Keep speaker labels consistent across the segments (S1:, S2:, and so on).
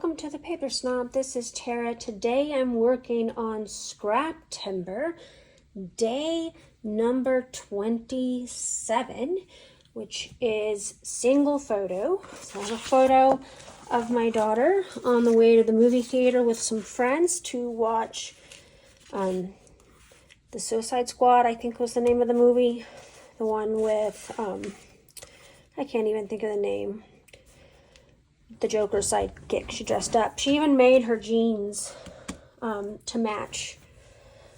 S1: welcome to the Paper Snob. This is Tara. Today I'm working on Scraptember, day number 27, which is single photo. So I have a photo of my daughter on the way to the movie theater with some friends to watch The Suicide Squad, I think was the name of the movie. The one with, I can't even think of the name. The Joker's sidekick. She dressed up. She even made her jeans to match.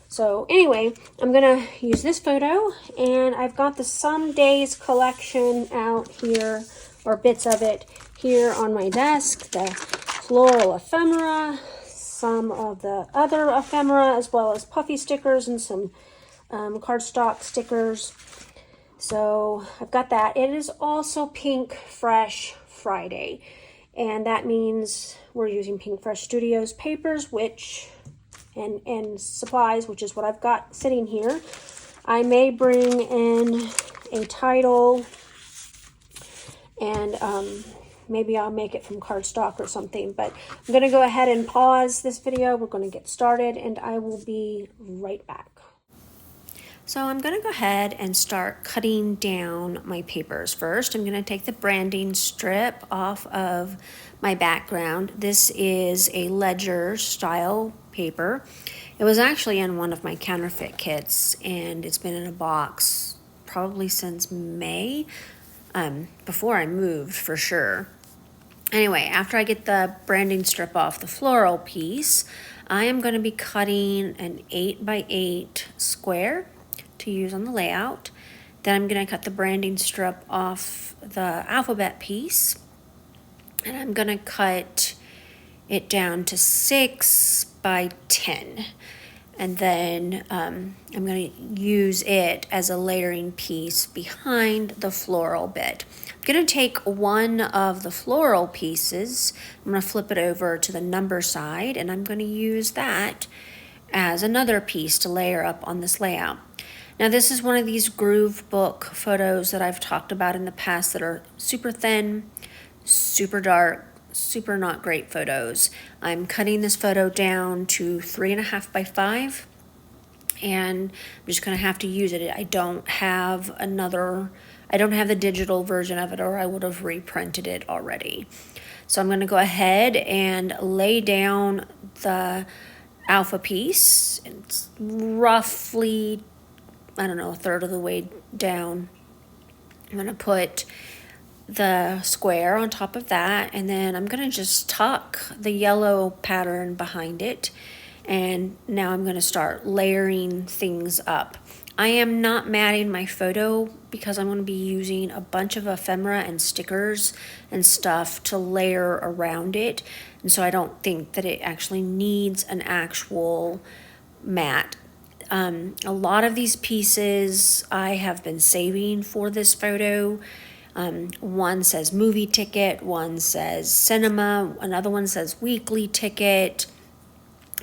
S1: So anyway, I'm gonna use this photo, and I've got the Some Days collection out here, or bits of it here on my desk. The floral ephemera, some of the other ephemera, as well as puffy stickers and some cardstock stickers. So I've got that. It is also PinkFresh Friday. And that means we're using PinkFresh Studios papers, and supplies, which is what I've got sitting here. I may bring in a title, and maybe I'll make it from cardstock or something. But I'm going to go ahead and pause this video. We're going to get started, and I will be right back. So I'm going to go ahead and start cutting down my papers. First, I'm going to take the branding strip off of my background. This is a ledger style paper. It was actually in one of my counterfeit kits, and it's been in a box probably since May, before I moved for sure. Anyway, after I get the branding strip off the floral piece, I am going to be cutting an 8x8 square to use on the layout. Then I'm going to cut the branding strip off the alphabet piece, and I'm going to cut it down to 6x10, and then I'm going to use it as a layering piece behind the floral bit. I'm going to take one of the floral pieces, I'm going to flip it over to the number side, and I'm going to use that as another piece to layer up on this layout. Now this is one of these groove book photos that I've talked about in the past that are super thin, super dark, super not great photos. I'm cutting this photo down to 3.5x5, and I'm just gonna have to use it. I don't have the digital version of it, or I would have reprinted it already. So I'm gonna go ahead and lay down the alpha piece. It's roughly, I don't know, a third of the way down. I'm going to put the square on top of that, and then I'm going to just tuck the yellow pattern behind it, and now I'm going to start layering things up. I am not matting my photo because I'm going to be using a bunch of ephemera and stickers and stuff to layer around it, and so I don't think that it actually needs an actual mat. A lot of these pieces I have been saving for this photo. One says movie ticket, one says cinema, another one says weekly ticket.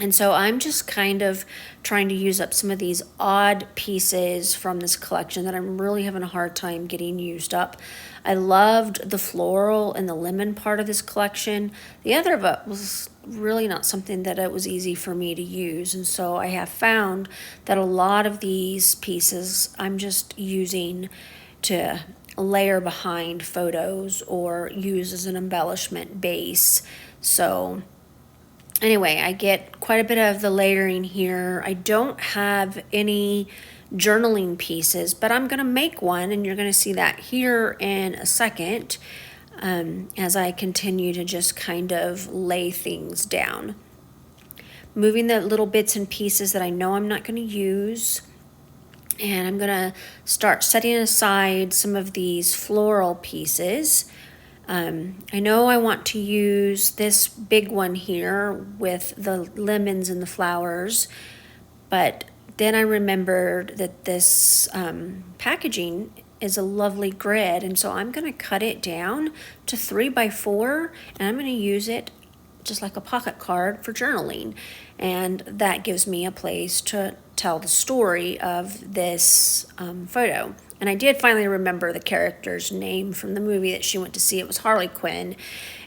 S1: And so I'm just kind of trying to use up some of these odd pieces from this collection that I'm really having a hard time getting used up. I loved the floral and the lemon part of this collection. The other of it was really not something that it was easy for me to use. And so I have found that a lot of these pieces I'm just using to layer behind photos or use as an embellishment base. So anyway, I get quite a bit of the layering here. I don't have any journaling pieces, but I'm going to make one, and you're going to see that here in a second as I continue to just kind of lay things down. Moving the little bits and pieces that I know I'm not going to use, and I'm going to start setting aside some of these floral pieces. I know I want to use this big one here with the lemons and the flowers, but then I remembered that this packaging is a lovely grid, and so I'm going to cut it down to 3x4, and I'm going to use it just like a pocket card for journaling, and that gives me a place to tell the story of this photo. And I did finally remember the character's name from the movie that she went to see. It was Harley Quinn.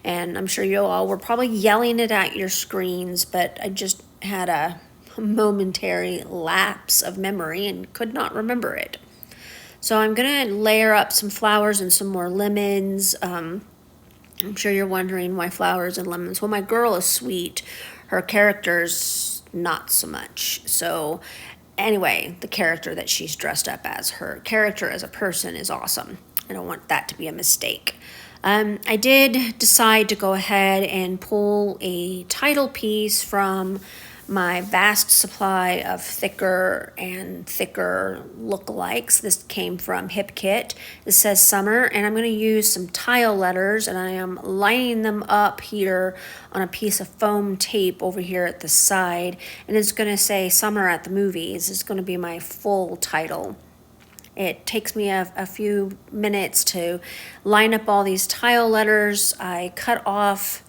S1: And I'm sure you all were probably yelling it at your screens, but I just had a momentary lapse of memory and could not remember it. So I'm going to layer up some flowers and some more lemons. I'm sure you're wondering why flowers and lemons. Well, my girl is sweet. Her character's not so much. So anyway, the character that she's dressed up as, her character as a person is awesome. I don't want that to be a mistake. I did decide to go ahead and pull a title piece from my vast supply of thicker and thicker lookalikes. This came from Hip Kit. It says summer, and I'm going to use some tile letters, and I am lining them up here on a piece of foam tape over here at the side, and it's going to say summer at the movies. It's going to be my full title. It takes me a few minutes to line up all these tile letters. I cut off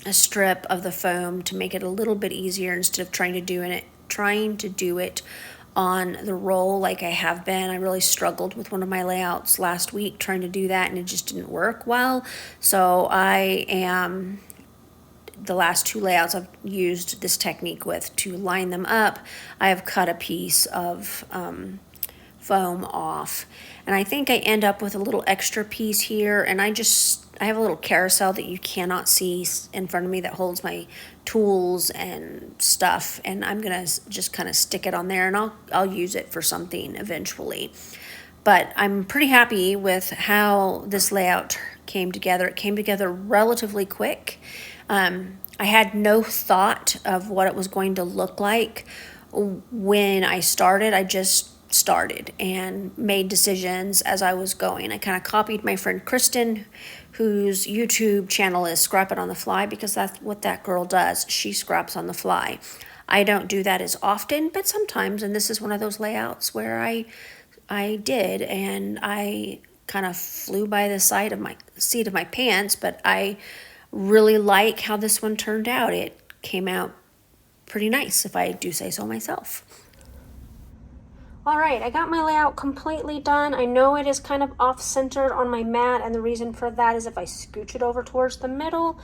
S1: a strip of the foam to make it a little bit easier instead of trying to do it on the roll like I have been. I really struggled with one of my layouts last week trying to do that, and it just didn't work well. So the last two layouts I've used this technique with to line them up, I have cut a piece of foam off, and I think I end up with a little extra piece here, and I have a little carousel that you cannot see in front of me that holds my tools and stuff, and I'm gonna just kind of stick it on there, and I'll use it for something eventually. But I'm pretty happy with how this layout came together. It came together relatively quick. I had no thought of what it was going to look like when I started. I just started and made decisions as I was going. I kind of copied my friend Kristen, whose YouTube channel is Scrap It on the Fly, because that's what that girl does. She scraps on the fly. I don't do that as often, but sometimes, and this is one of those layouts where I did, and I kind of flew by the seat of my pants, but I really like how this one turned out. It came out pretty nice, if I do say so myself. All right, I got my layout completely done. I know it is kind of off-centered on my mat, and the reason for that is if I scooch it over towards the middle,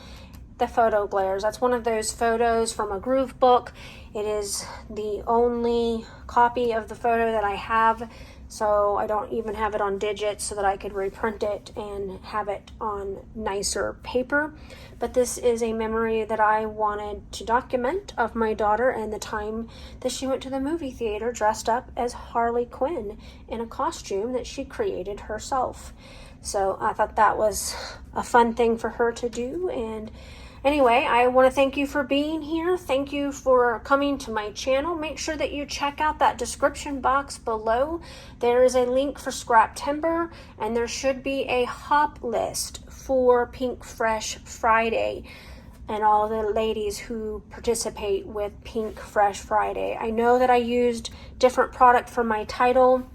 S1: the photo glares. That's one of those photos from a groove book. It is the only copy of the photo that I have, so I don't even have it on digits so that I could reprint it and have it on nicer paper. But this is a memory that I wanted to document of my daughter and the time that she went to the movie theater dressed up as Harley Quinn in a costume that she created herself. So I thought that was a fun thing for her to do. And anyway, I want to thank you for being here. Thank you for coming to my channel. Make sure that you check out that description box below. There is a link for Scraptember, and there should be a hop list for PinkFresh Friday and all the ladies who participate with PinkFresh Friday. I know that I used different product for my title.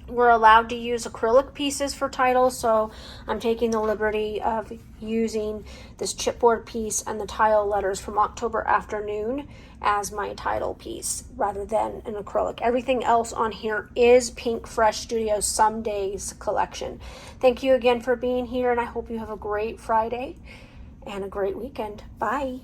S1: We're allowed to use acrylic pieces for titles, so I'm taking the liberty of using this chipboard piece and the tile letters from October Afternoon as my title piece rather than an acrylic. Everything else on here is PinkFresh Studios Some Days collection. Thank you again for being here, and I hope you have a great Friday and a great weekend. Bye.